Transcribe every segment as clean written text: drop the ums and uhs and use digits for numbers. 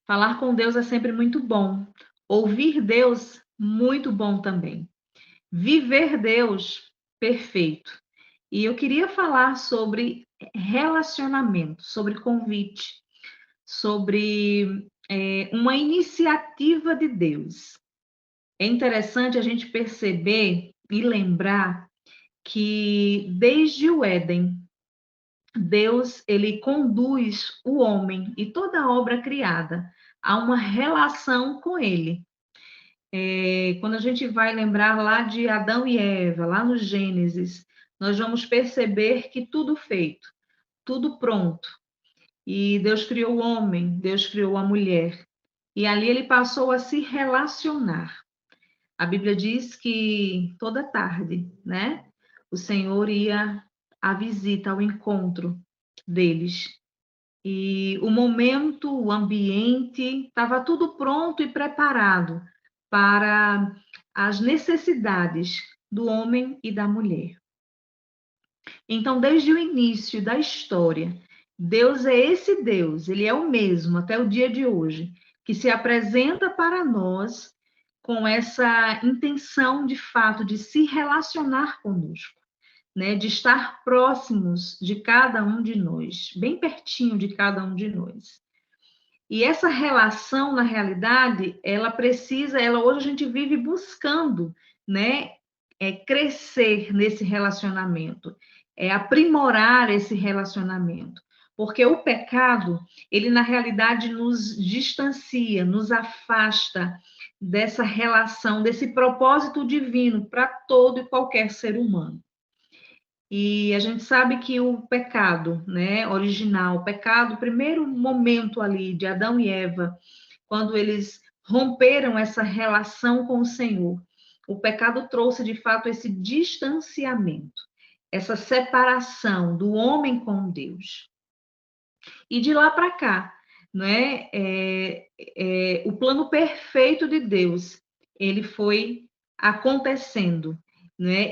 Falar com Deus é sempre muito bom. Ouvir Deus, muito bom também. Viver Deus, perfeito. E eu queria falar sobre relacionamento, sobre convite, sobre uma iniciativa de Deus. É interessante a gente perceber e lembrar que desde o Éden, Deus ele conduz o homem e toda a obra criada a uma relação com ele. Quando a gente vai lembrar lá de Adão e Eva, lá no Gênesis, nós vamos perceber que tudo feito, tudo pronto. E Deus criou o homem, Deus criou a mulher. E ali ele passou a se relacionar. A Bíblia diz que toda tarde, né, o Senhor ia à visita, ao encontro deles. E o momento, o ambiente, estava tudo pronto e preparado para as necessidades do homem e da mulher. Então, desde o início da história, Deus é esse Deus, ele é o mesmo até o dia de hoje, que se apresenta para nós com essa intenção de fato de se relacionar conosco, né, de estar próximos de cada um de nós, bem pertinho de cada um de nós. E essa relação, na realidade, ela hoje a gente vive buscando, né, crescer nesse relacionamento, aprimorar esse relacionamento. Porque o pecado, ele na realidade nos distancia, nos afasta dessa relação, desse propósito divino para todo e qualquer ser humano. E a gente sabe que o pecado, né, original, o pecado, o primeiro momento ali de Adão e Eva, quando eles romperam essa relação com o Senhor, o pecado trouxe de fato esse distanciamento, essa separação do homem com Deus. E de lá para cá, né, o plano perfeito de Deus, ele foi acontecendo, né?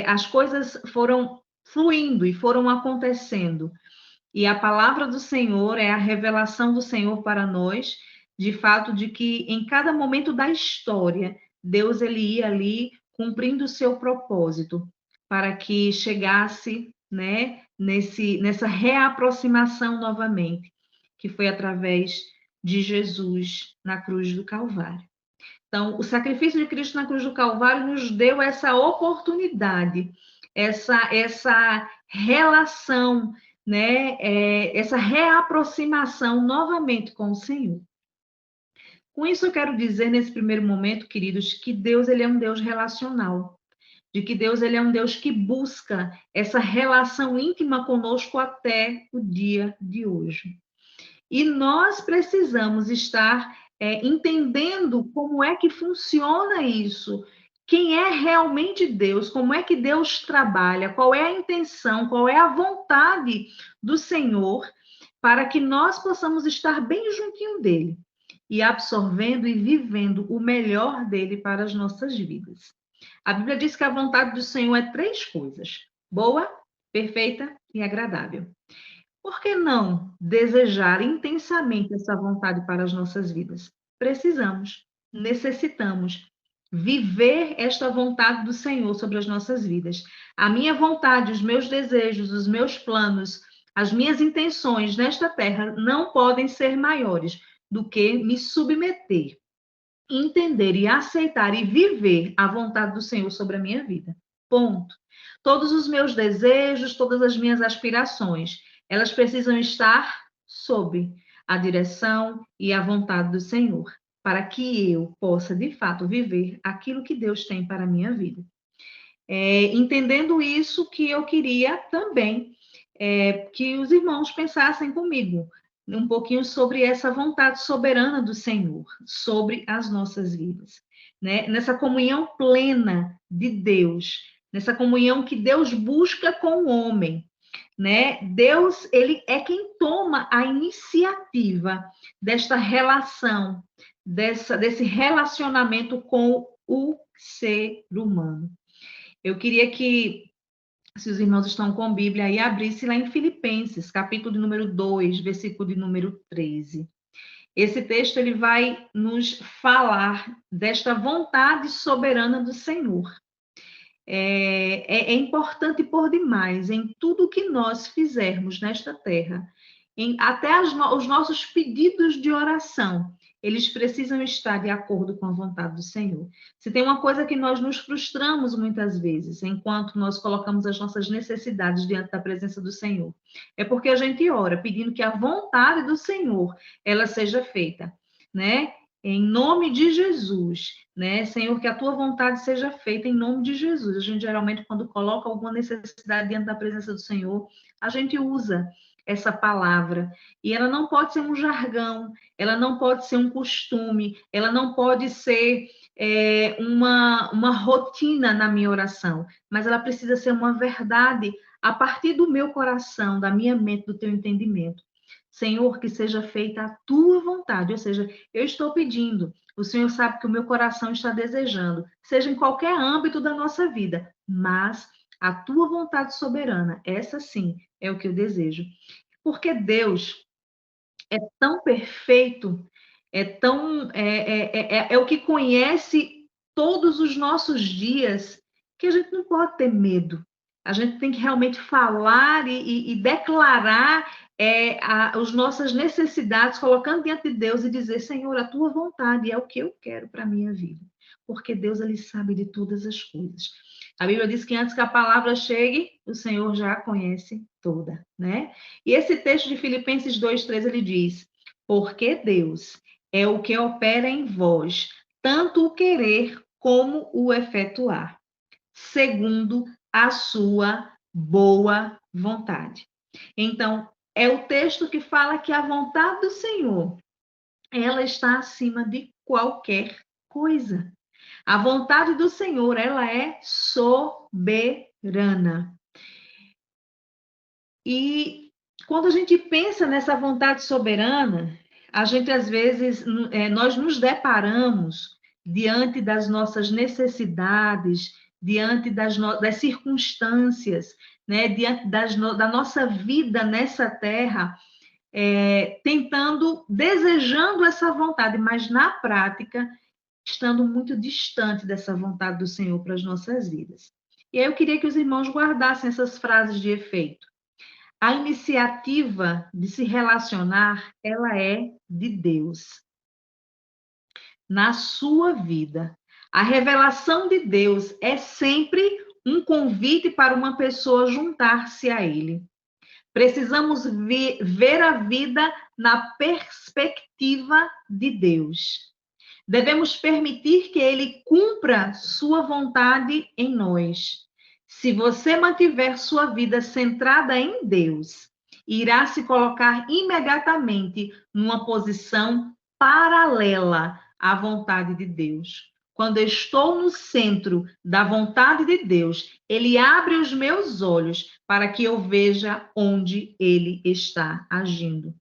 As coisas foram fluindo e foram acontecendo. E a palavra do Senhor é a revelação do Senhor para nós, de fato, de que em cada momento da história, Deus ele ia ali cumprindo o seu propósito para que chegasse, né, nessa reaproximação novamente, que foi através de Jesus na cruz do Calvário. Então, o sacrifício de Cristo na cruz do Calvário nos deu essa oportunidade, essa relação, né? Essa reaproximação novamente com o Senhor. Com isso, eu quero dizer nesse primeiro momento, queridos, que Deus ele é um Deus relacional, de que Deus ele é um Deus que busca essa relação íntima conosco até o dia de hoje. E nós precisamos estar entendendo como é que funciona isso, quem é realmente Deus, como é que Deus trabalha, qual é a intenção, qual é a vontade do Senhor, para que nós possamos estar bem juntinho dele e absorvendo e vivendo o melhor dele para as nossas vidas. A Bíblia diz que a vontade do Senhor é três coisas: boa, perfeita e agradável. Por que não desejar intensamente essa vontade para as nossas vidas? Precisamos, necessitamos viver esta vontade do Senhor sobre as nossas vidas. A minha vontade, os meus desejos, os meus planos, as minhas intenções nesta terra não podem ser maiores do que me submeter, entender e aceitar e viver a vontade do Senhor sobre a minha vida. Ponto. Todos os meus desejos, todas as minhas aspirações, elas precisam estar sob a direção e a vontade do Senhor, para que eu possa, de fato, viver aquilo que Deus tem para a minha vida. Entendendo isso, que eu queria também que os irmãos pensassem comigo um pouquinho sobre essa vontade soberana do Senhor, sobre as nossas vidas, né? Nessa comunhão plena de Deus, nessa comunhão que Deus busca com o homem, né? Deus, ele é quem toma a iniciativa desta relação, desse relacionamento com o ser humano. Eu queria que, se os irmãos estão com a Bíblia, aí abrisse lá em Filipenses, capítulo de número 2, versículo de número 13. Esse texto ele vai nos falar desta vontade soberana do Senhor. É importante por demais em tudo que nós fizermos nesta terra, até os nossos pedidos de oração, eles precisam estar de acordo com a vontade do Senhor. Se tem uma coisa que nós nos frustramos muitas vezes, enquanto nós colocamos as nossas necessidades diante da presença do Senhor, é porque a gente ora pedindo que a vontade do Senhor ela seja feita, né? Em nome de Jesus, né? Senhor, que a tua vontade seja feita em nome de Jesus. A gente geralmente, quando coloca alguma necessidade diante da presença do Senhor, a gente usa essa palavra. E ela não pode ser um jargão, ela não pode ser um costume, ela não pode ser uma rotina na minha oração, mas ela precisa ser uma verdade a partir do meu coração, da minha mente, do teu entendimento. Senhor, que seja feita a tua vontade, ou seja, eu estou pedindo, o Senhor sabe que o meu coração está desejando, seja em qualquer âmbito da nossa vida, mas a tua vontade soberana, essa sim é o que eu desejo. Porque Deus é tão perfeito, é o que conhece todos os nossos dias, que a gente não pode ter medo. A gente tem que realmente falar e declarar as nossas necessidades, colocando diante de Deus e dizer, Senhor, a tua vontade é o que eu quero para a minha vida. Porque Deus, ele sabe de todas as coisas. A Bíblia diz que antes que a palavra chegue, o Senhor já a conhece toda, né? E esse texto de Filipenses 2:3, ele diz, porque Deus é o que opera em vós, tanto o querer como o efetuar, segundo a sua boa vontade. Então, é o texto que fala que a vontade do Senhor, ela está acima de qualquer coisa. A vontade do Senhor, ela é soberana. E quando a gente pensa nessa vontade soberana, a gente às vezes, nós nos deparamos diante das nossas necessidades, diante das circunstâncias, né, diante da nossa vida nessa terra, desejando essa vontade, mas na prática, estando muito distante dessa vontade do Senhor para as nossas vidas. E aí eu queria que os irmãos guardassem essas frases de efeito. A iniciativa de se relacionar, ela é de Deus. Na sua vida, a revelação de Deus é sempre um convite para uma pessoa juntar-se a Ele. Precisamos ver a vida na perspectiva de Deus. Devemos permitir que Ele cumpra sua vontade em nós. Se você mantiver sua vida centrada em Deus, irá se colocar imediatamente numa posição paralela à vontade de Deus. Quando estou no centro da vontade de Deus, Ele abre os meus olhos para que eu veja onde Ele está agindo.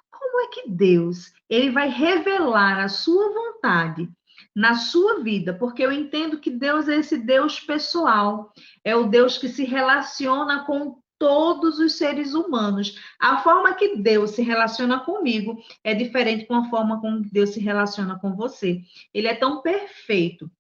Como é que Deus, ele vai revelar a sua vontade na sua vida? Porque eu entendo que Deus é esse Deus pessoal, é o Deus que se relaciona com todos os seres humanos. A forma que Deus se relaciona comigo é diferente com a forma como Deus se relaciona com você. Ele é tão perfeito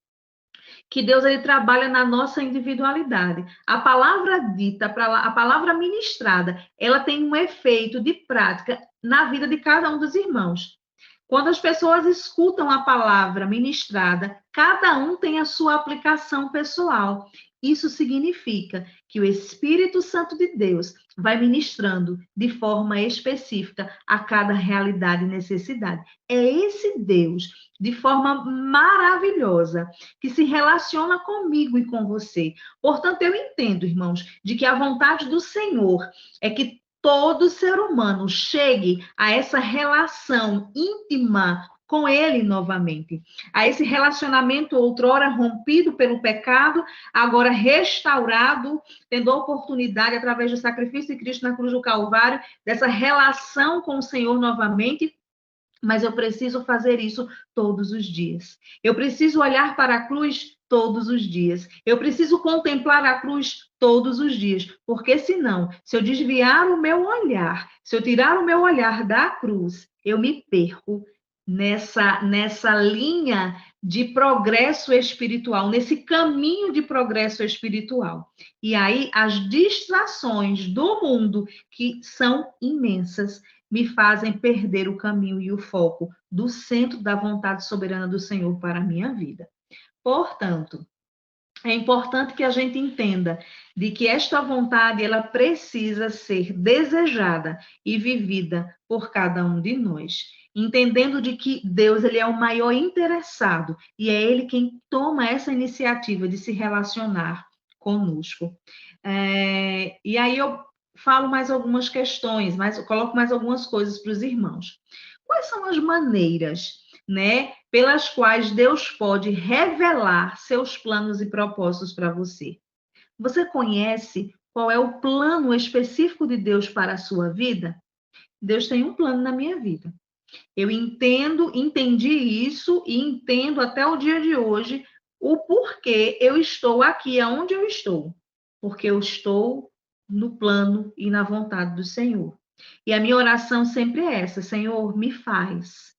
que Deus ele trabalha na nossa individualidade. A palavra dita, a palavra ministrada, ela tem um efeito de prática na vida de cada um dos irmãos. Quando as pessoas escutam a palavra ministrada, cada um tem a sua aplicação pessoal. Isso significa que o Espírito Santo de Deus vai ministrando de forma específica a cada realidade e necessidade. É esse Deus, de forma maravilhosa, que se relaciona comigo e com você. Portanto, eu entendo, irmãos, de que a vontade do Senhor é que todo ser humano chegue a essa relação íntima com Ele novamente. A esse relacionamento outrora rompido pelo pecado, agora restaurado, tendo a oportunidade, através do sacrifício de Cristo na cruz do Calvário, dessa relação com o Senhor novamente. Mas eu preciso fazer isso todos os dias. Eu preciso olhar para a cruz todos os dias. Eu preciso contemplar a cruz todos os dias, porque senão, se eu desviar o meu olhar, se eu tirar o meu olhar da cruz, eu me perco nessa linha de progresso espiritual, nesse caminho de progresso espiritual. E aí as distrações do mundo, que são imensas, me fazem perder o caminho e o foco do centro da vontade soberana do Senhor para a minha vida. Portanto, é importante que a gente entenda de que esta vontade ela precisa ser desejada e vivida por cada um de nós, entendendo de que Deus ele é o maior interessado e é ele quem toma essa iniciativa de se relacionar conosco. E aí eu falo mais algumas questões, eu coloco mais algumas coisas para os irmãos. Quais são as maneiras, né, pelas quais Deus pode revelar seus planos e propósitos para você? Você conhece qual é o plano específico de Deus para a sua vida? Deus tem um plano na minha vida. Eu entendi isso e entendo até o dia de hoje o porquê eu estou aqui, aonde eu estou. Porque eu estou no plano e na vontade do Senhor. E a minha oração sempre é essa: Senhor, me faz,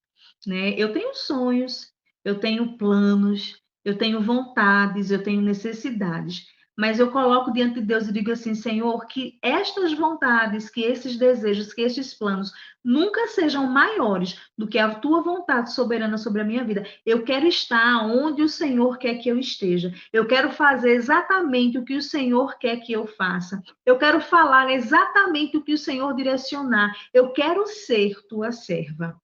né? Eu tenho sonhos, eu tenho planos, eu tenho vontades, eu tenho necessidades, mas eu coloco diante de Deus e digo assim: Senhor, que estas vontades, que esses desejos, que estes planos nunca sejam maiores do que a tua vontade soberana sobre a minha vida. Eu quero estar onde o Senhor quer que eu esteja. Eu quero fazer exatamente o que o Senhor quer que eu faça. Eu quero falar exatamente o que o Senhor direcionar. Eu quero ser tua serva.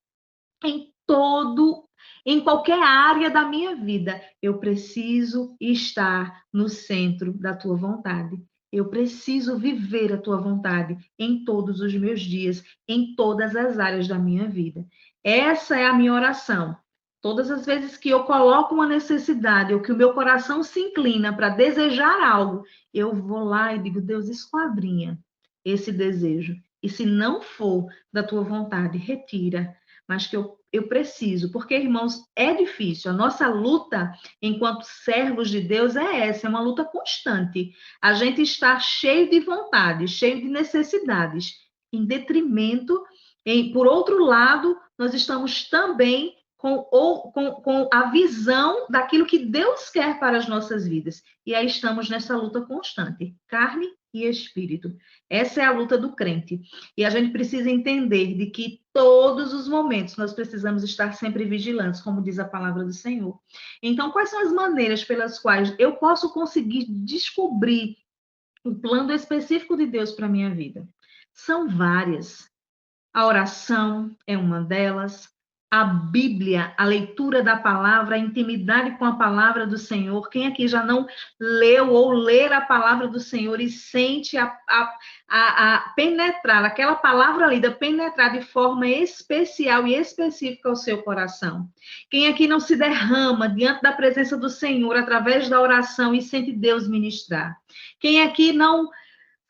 Em qualquer área da minha vida, eu preciso estar no centro da tua vontade. Eu preciso viver a tua vontade em todos os meus dias, em todas as áreas da minha vida. Essa é a minha oração. Todas as vezes que eu coloco uma necessidade ou que o meu coração se inclina para desejar algo, eu vou lá e digo: Deus, esquadrinha esse desejo. E se não for da tua vontade, retira. Mas que eu preciso, porque, irmãos, é difícil. A nossa luta enquanto servos de Deus é essa, é uma luta constante. A gente está cheio de vontade, cheio de necessidades, em detrimento, por outro lado, nós estamos também com a visão daquilo que Deus quer para as nossas vidas. E aí estamos nessa luta constante, carne e espírito. Essa é a luta do crente. E a gente precisa entender de que todos os momentos nós precisamos estar sempre vigilantes, como diz a palavra do Senhor. Então, quais são as maneiras pelas quais eu posso conseguir descobrir o plano específico de Deus para a minha vida? São várias. A oração é uma delas. A Bíblia, a leitura da palavra, a intimidade com a palavra do Senhor. Quem aqui já não leu ou ler a palavra do Senhor e sente a penetrar, aquela palavra lida, penetrar de forma especial e específica ao seu coração? Quem aqui não se derrama diante da presença do Senhor através da oração e sente Deus ministrar? Quem aqui não,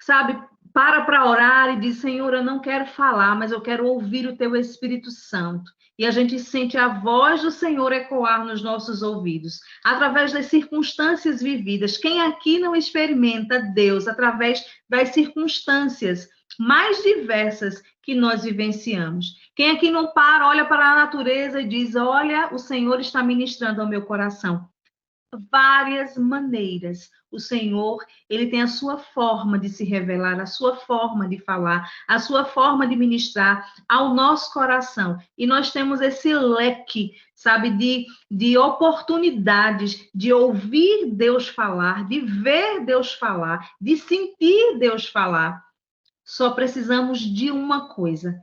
sabe, para orar e diz: Senhor, eu não quero falar, mas eu quero ouvir o teu Espírito Santo. E a gente sente a voz do Senhor ecoar nos nossos ouvidos, através das circunstâncias vividas. Quem aqui não experimenta Deus através das circunstâncias mais diversas que nós vivenciamos? Quem aqui não olha para a natureza e diz: olha, o Senhor está ministrando ao meu coração? Várias maneiras. O Senhor, ele tem a sua forma de se revelar, a sua forma de falar, a sua forma de ministrar ao nosso coração. E nós temos esse leque, sabe, de oportunidades de ouvir Deus falar, de ver Deus falar, de sentir Deus falar. Só precisamos de uma coisa: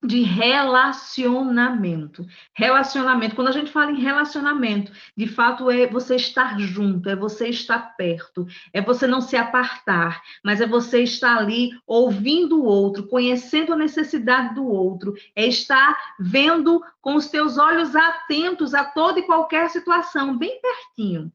de relacionamento. Relacionamento, quando a gente fala em relacionamento, de fato é você estar junto, é você estar perto, é você não se apartar, mas é você estar ali ouvindo o outro, conhecendo a necessidade do outro, é estar vendo com os teus olhos atentos a toda e qualquer situação, bem pertinho.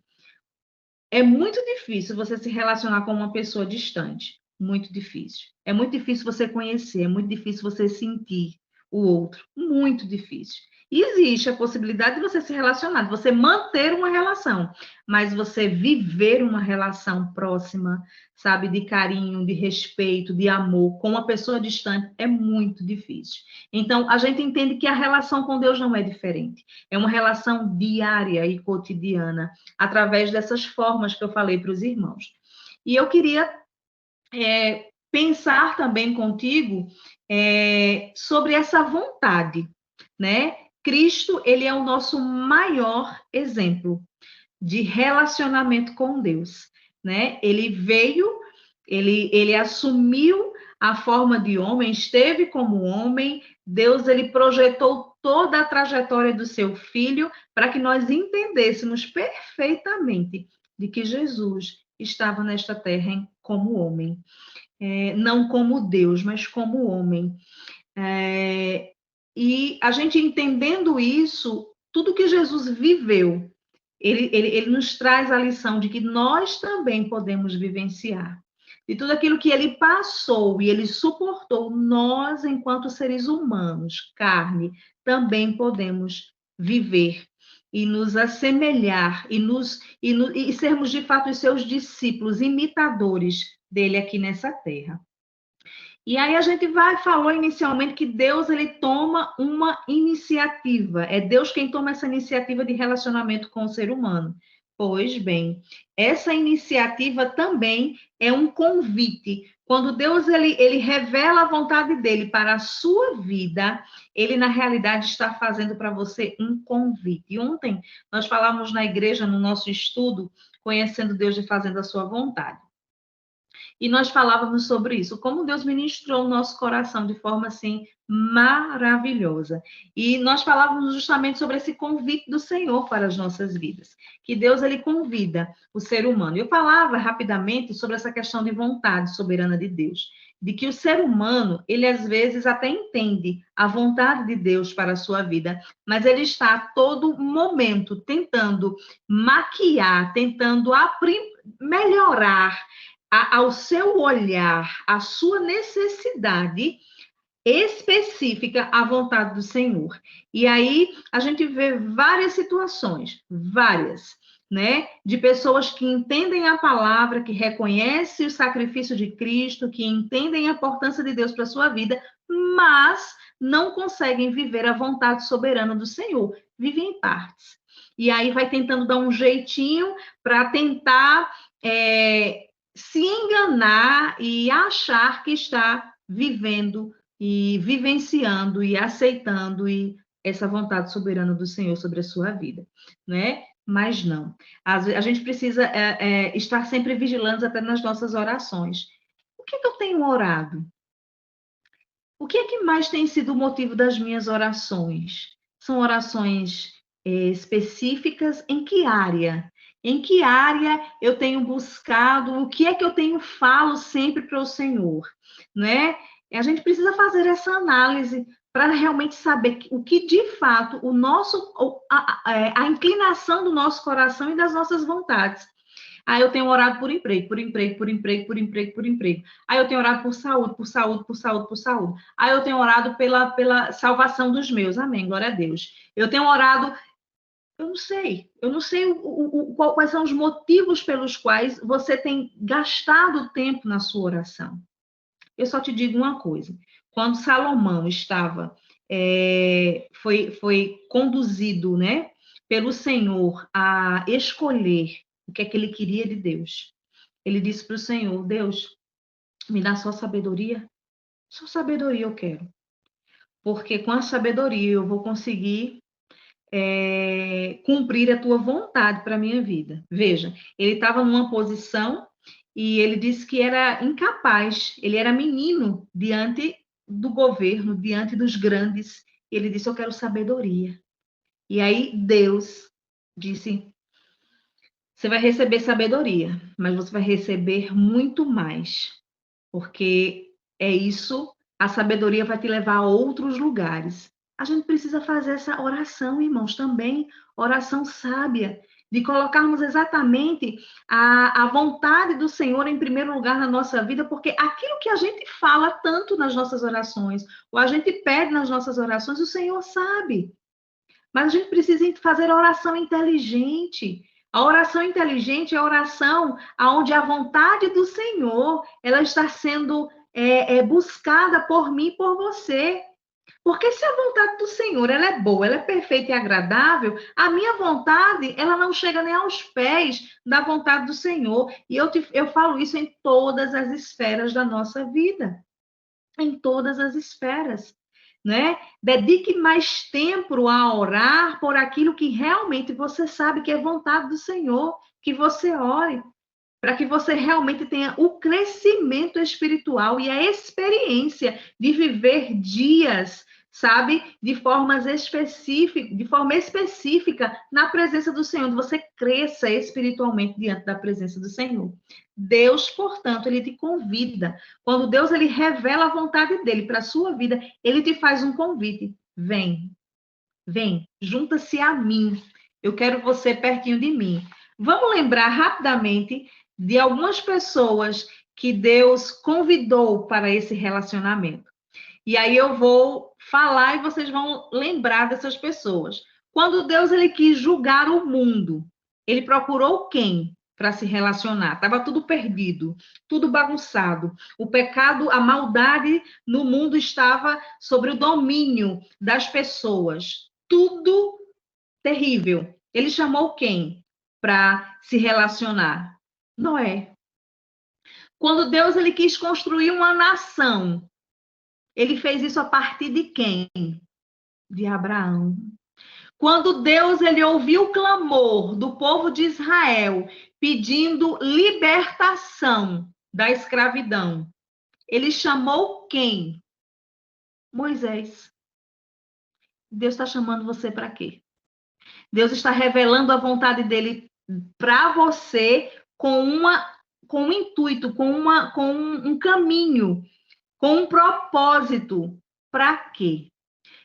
É muito difícil você se relacionar com uma pessoa distante. Muito difícil. É muito difícil você conhecer, é muito difícil você sentir o outro. Muito difícil. E existe a possibilidade de você se relacionar, de você manter uma relação, mas você viver uma relação próxima, sabe, de carinho, de respeito, de amor, com uma pessoa distante, é muito difícil. Então, a gente entende que a relação com Deus não é diferente. É uma relação diária e cotidiana, através dessas formas que eu falei para os irmãos. E eu queria pensar também contigo sobre essa vontade, né? Cristo, ele é o nosso maior exemplo de relacionamento com Deus, né? Ele veio, ele assumiu a forma de homem, esteve como homem, Deus, ele projetou toda a trajetória do seu filho para que nós entendêssemos perfeitamente de que Jesus estava nesta terra como homem. Não como Deus, mas como homem. E a gente entendendo isso, tudo que Jesus viveu, ele nos traz a lição de que nós também podemos vivenciar. E tudo aquilo que ele passou e ele suportou, nós, enquanto seres humanos, carne, também podemos viver e nos assemelhar e sermos de fato os seus discípulos, imitadores dele aqui nessa terra. E aí a gente falou inicialmente que Deus, ele toma uma iniciativa. É Deus quem toma essa iniciativa de relacionamento com o ser humano. Pois bem, essa iniciativa também é um convite. Quando Deus, ele revela a vontade dele para a sua vida, ele, na realidade, está fazendo para você um convite. E ontem, nós falamos na igreja, no nosso estudo, Conhecendo Deus e Fazendo a Sua Vontade. E nós falávamos sobre isso, como Deus ministrou o nosso coração de forma assim maravilhosa. E nós falávamos justamente sobre esse convite do Senhor para as nossas vidas, que Deus, ele convida o ser humano. Eu falava rapidamente sobre essa questão de vontade soberana de Deus, de que o ser humano, ele às vezes até entende a vontade de Deus para a sua vida, mas ele está a todo momento tentando maquiar, tentando melhorar ao seu olhar, a sua necessidade específica à vontade do Senhor. E aí a gente vê várias situações, várias, né? De pessoas que entendem a palavra, que reconhecem o sacrifício de Cristo, que entendem a importância de Deus para a sua vida, mas não conseguem viver a vontade soberana do Senhor, vivem em partes. E aí vai tentando dar um jeitinho para tentar se enganar e achar que está vivendo e vivenciando e aceitando essa vontade soberana do Senhor sobre a sua vida, né? Mas não. A gente precisa estar sempre vigilantes até nas nossas orações. O que eu tenho orado? O que é que mais tem sido o motivo das minhas orações? São orações específicas em que área? Em que área eu tenho buscado? O que é que eu falo sempre para o Senhor? Né? A gente precisa fazer essa análise para realmente saber o que de fato a inclinação do nosso coração e das nossas vontades. Aí eu tenho orado por emprego, por emprego, por emprego, por emprego, por emprego. Aí eu tenho orado por saúde, por saúde, por saúde, por saúde. Aí eu tenho orado pela salvação dos meus. Amém, glória a Deus. Eu tenho orado, eu não sei quais são os motivos pelos quais você tem gastado tempo na sua oração. Eu só te digo uma coisa. Quando Salomão estava, foi conduzido, né, pelo Senhor a escolher o que é que ele queria de Deus. Ele disse para o Senhor: Deus, me dá só sabedoria? Só sabedoria eu quero. Porque com a sabedoria eu vou conseguir cumprir a tua vontade para a minha vida. Veja, ele estava numa posição e ele disse que era incapaz, ele era menino diante do governo, diante dos grandes. Ele disse: eu quero sabedoria. E aí Deus disse: você vai receber sabedoria, mas você vai receber muito mais, porque é isso, a sabedoria vai te levar a outros lugares. A gente precisa fazer essa oração, irmãos, também, oração sábia, de colocarmos exatamente a vontade do Senhor em primeiro lugar na nossa vida, porque aquilo que a gente fala tanto nas nossas orações, ou a gente pede nas nossas orações, o Senhor sabe. Mas a gente precisa fazer oração inteligente. A oração inteligente é a oração onde a vontade do Senhor ela está sendo buscada por mim e por você. Porque se a vontade do Senhor ela é boa, ela é perfeita e agradável, a minha vontade ela não chega nem aos pés da vontade do Senhor. E eu falo isso em todas as esferas da nossa vida. Em todas as esferas. Né? Dedique mais tempo a orar por aquilo que realmente você sabe que é vontade do Senhor, que você ore, para que você realmente tenha o crescimento espiritual e a experiência de viver dias, sabe, de forma específica na presença do Senhor, você cresça espiritualmente diante da presença do Senhor. Deus, portanto, ele te convida. Quando Deus ele revela a vontade dele para a sua vida, ele te faz um convite. Vem, junta-se a mim. Eu quero você pertinho de mim. Vamos lembrar rapidamente de algumas pessoas que Deus convidou para esse relacionamento. E aí eu vou falar e vocês vão lembrar dessas pessoas. Quando Deus ele quis julgar o mundo, ele procurou quem para se relacionar? Estava tudo perdido, tudo bagunçado. O pecado, a maldade no mundo estava sobre o domínio das pessoas. Tudo terrível. Ele chamou quem para se relacionar? Noé. Quando Deus ele quis construir uma nação, ele fez isso a partir de quem? De Abraão. Quando Deus ele ouviu o clamor do povo de Israel pedindo libertação da escravidão, ele chamou quem? Moisés. Deus está chamando você para quê? Deus está revelando a vontade dele para você com um intuito, com um caminho, com um propósito. Para quê?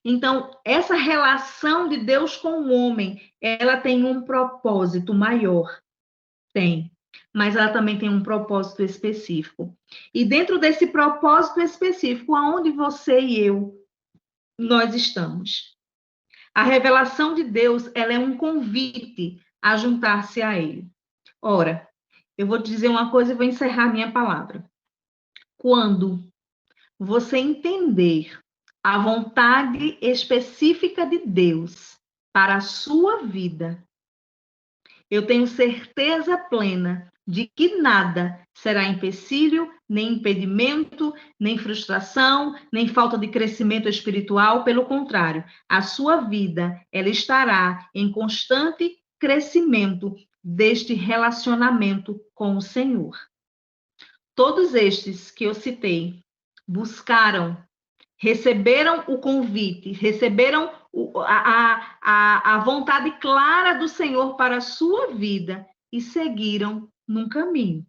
Então, essa relação de Deus com o homem, ela tem um propósito maior. Tem. Mas ela também tem um propósito específico. E dentro desse propósito específico, aonde você e eu, nós estamos. A revelação de Deus, ela é um convite a juntar-se a Ele. Ora, eu vou te dizer uma coisa e vou encerrar minha palavra. Quando você entender a vontade específica de Deus para a sua vida, eu tenho certeza plena de que nada será empecilho, nem impedimento, nem frustração, nem falta de crescimento espiritual. Pelo contrário, a sua vida ela estará em constante crescimento deste relacionamento com o Senhor. Todos estes que eu citei buscaram, receberam o convite, receberam a vontade clara do Senhor para a sua vida e seguiram num caminho.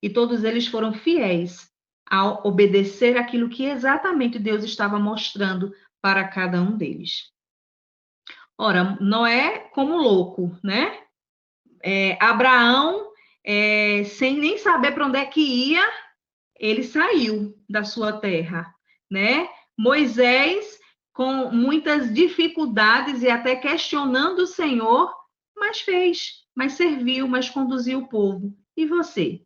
E todos eles foram fiéis ao obedecer aquilo que exatamente Deus estava mostrando para cada um deles. Ora, Noé como louco, né? Abraão, sem nem saber para onde é que ia, ele saiu da sua terra, né? Moisés, com muitas dificuldades e até questionando o Senhor, mas fez, mas serviu, mas conduziu o povo. E você?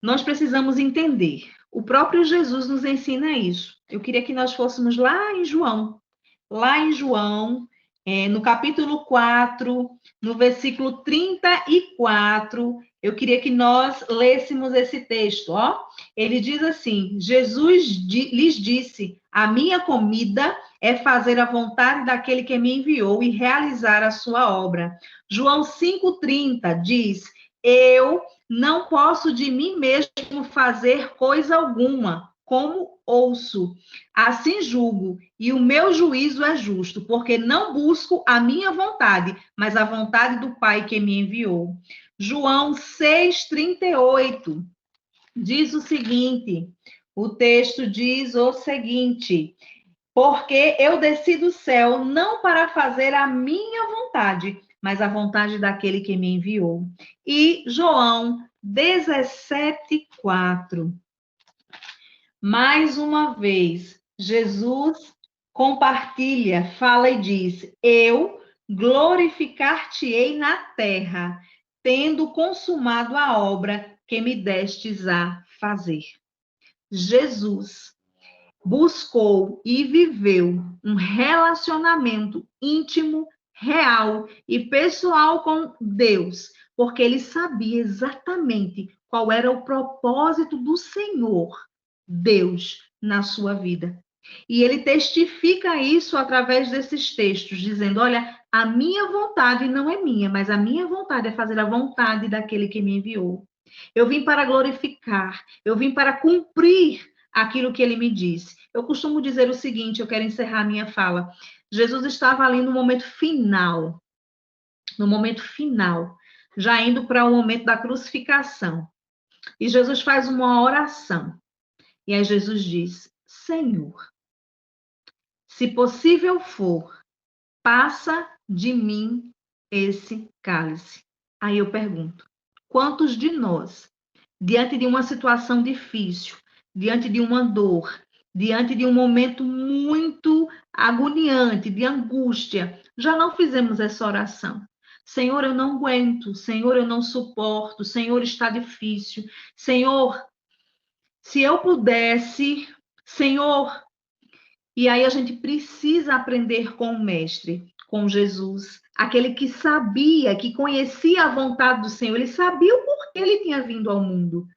Nós precisamos entender. O próprio Jesus nos ensina isso. Eu queria que nós fôssemos lá em João, no capítulo 4, no versículo 34, eu queria que nós lêssemos esse texto, ó. Ele diz assim: Jesus lhes disse: a minha comida é fazer a vontade daquele que me enviou e realizar a sua obra. João 5,30 diz: eu não posso de mim mesmo fazer coisa alguma, como ouço. Assim julgo, e o meu juízo é justo, porque não busco a minha vontade, mas a vontade do Pai que me enviou. João 6,38 diz o seguinte, o texto diz o seguinte: porque eu desci do céu não para fazer a minha vontade, mas a vontade daquele que me enviou. E João 17:4. Mais uma vez, Jesus compartilha, fala e diz: Eu glorificar-te-ei na terra, tendo consumado a obra que me destes a fazer. Jesus buscou e viveu um relacionamento íntimo, real e pessoal com Deus, porque ele sabia exatamente qual era o propósito do Senhor, Deus, na sua vida. E ele testifica isso através desses textos, dizendo: Olha, a minha vontade não é minha, mas a minha vontade é fazer a vontade daquele que me enviou. Eu vim para glorificar, eu vim para cumprir aquilo que ele me disse. Eu costumo dizer o seguinte, eu quero encerrar a minha fala. Jesus estava ali no momento final, já indo para o momento da crucificação. E Jesus faz uma oração. E aí Jesus diz: Senhor, se possível for, passa de mim esse cálice. Aí eu pergunto: quantos de nós, diante de uma situação difícil, diante de uma dor, diante de um momento muito agoniante, de angústia, já não fizemos essa oração? Senhor, eu não aguento. Senhor, eu não suporto. Senhor, está difícil. Senhor, se eu pudesse, Senhor. E aí a gente precisa aprender com o Mestre, com Jesus, aquele que sabia, que conhecia a vontade do Senhor, ele sabia o porquê ele tinha vindo ao mundo.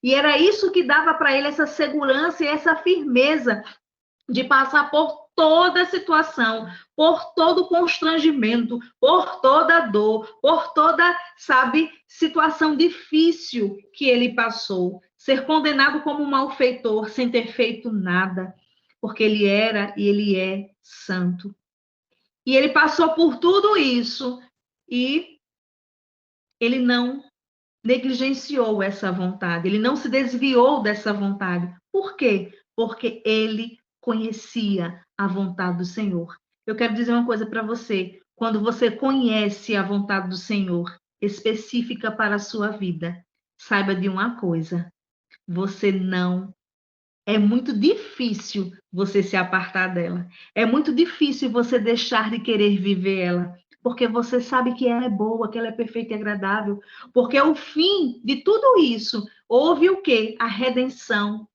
E era isso que dava para ele essa segurança e essa firmeza de passar por toda a situação, por todo o constrangimento, por toda a dor, por toda, sabe, situação difícil que ele passou. Ser condenado como um malfeitor sem ter feito nada, porque ele era e ele é santo. E ele passou por tudo isso e ele não negligenciou essa vontade, ele não se desviou dessa vontade. Por quê? Porque ele conhecia a vontade do Senhor. Eu quero dizer uma coisa para você: quando você conhece a vontade do Senhor específica para a sua vida, saiba de uma coisa: você não. É muito difícil você se apartar dela. É muito difícil você deixar de querer viver ela, porque você sabe que ela é boa, que ela é perfeita e agradável. Porque o fim de tudo isso, houve o quê? A redenção.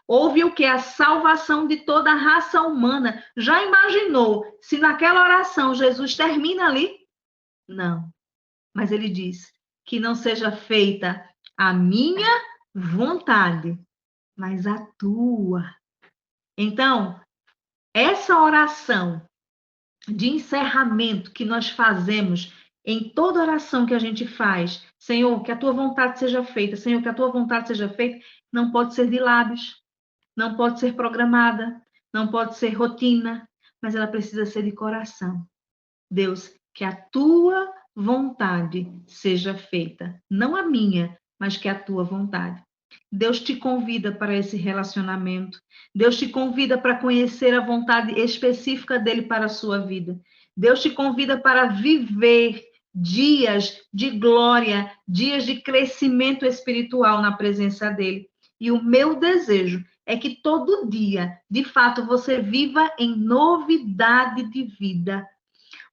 Houve o quê? A salvação de toda a raça humana. Já imaginou se naquela oração Jesus termina ali? Não. Mas ele diz que não seja feita a minha vontade, mas a tua. Então, essa oração de encerramento que nós fazemos em toda oração que a gente faz, Senhor, que a tua vontade seja feita, Senhor, que a tua vontade seja feita, não pode ser de lábios, não pode ser programada, não pode ser rotina, mas ela precisa ser de coração. Deus, que a tua vontade seja feita, não a minha, mas que a tua vontade. Deus te convida para esse relacionamento. Deus te convida para conhecer a vontade específica dele para a sua vida. Deus te convida para viver dias de glória, dias de crescimento espiritual na presença dele. E o meu desejo é que todo dia, de fato, você viva em novidade de vida.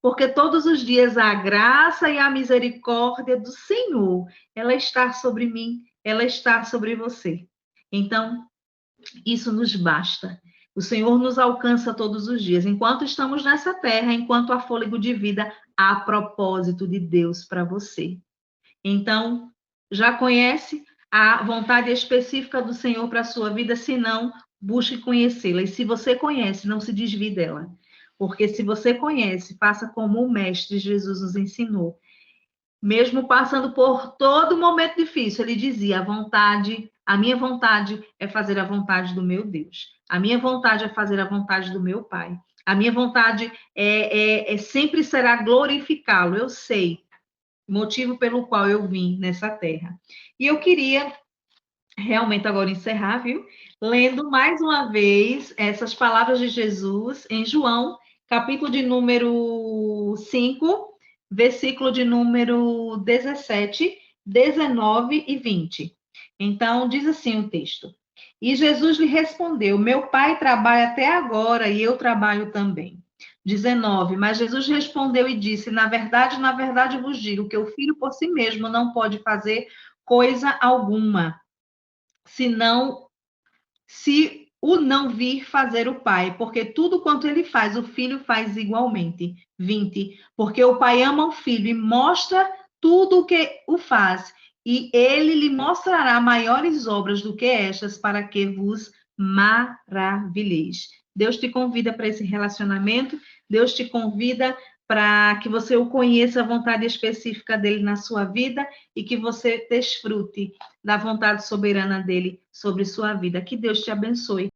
Porque todos os dias a graça e a misericórdia do Senhor, ela está sobre mim, ela está sobre você. Então, isso nos basta. O Senhor nos alcança todos os dias. Enquanto estamos nessa terra, enquanto há fôlego de vida, há propósito de Deus para você. Então, já conhece a vontade específica do Senhor para a sua vida? Se não, busque conhecê-la. E se você conhece, não se desvie dela. Porque se você conhece, faça como o Mestre Jesus nos ensinou. Mesmo passando por todo momento difícil, ele dizia: a minha vontade é fazer a vontade do meu Deus. A minha vontade é fazer a vontade do meu Pai. A minha vontade sempre será glorificá-lo. Eu sei, motivo pelo qual eu vim nessa terra. E eu queria realmente agora encerrar, viu? Lendo mais uma vez essas palavras de Jesus em João, capítulo de número 5, versículo de número 17, 19 e 20. Então, diz assim o texto: E Jesus lhe respondeu: Meu pai trabalha até agora e eu trabalho também. 19. Mas Jesus respondeu e disse: na verdade vos digo que o filho por si mesmo não pode fazer coisa alguma, senão se o não vir fazer o pai, porque tudo quanto ele faz, o filho faz igualmente. 20. Porque o pai ama o filho e mostra tudo o que o faz, e ele lhe mostrará maiores obras do que estas, para que vos maravilheis. Deus te convida para esse relacionamento, Deus te convida para que você o conheça a vontade específica dele na sua vida e que você desfrute da vontade soberana dele sobre sua vida. Que Deus te abençoe.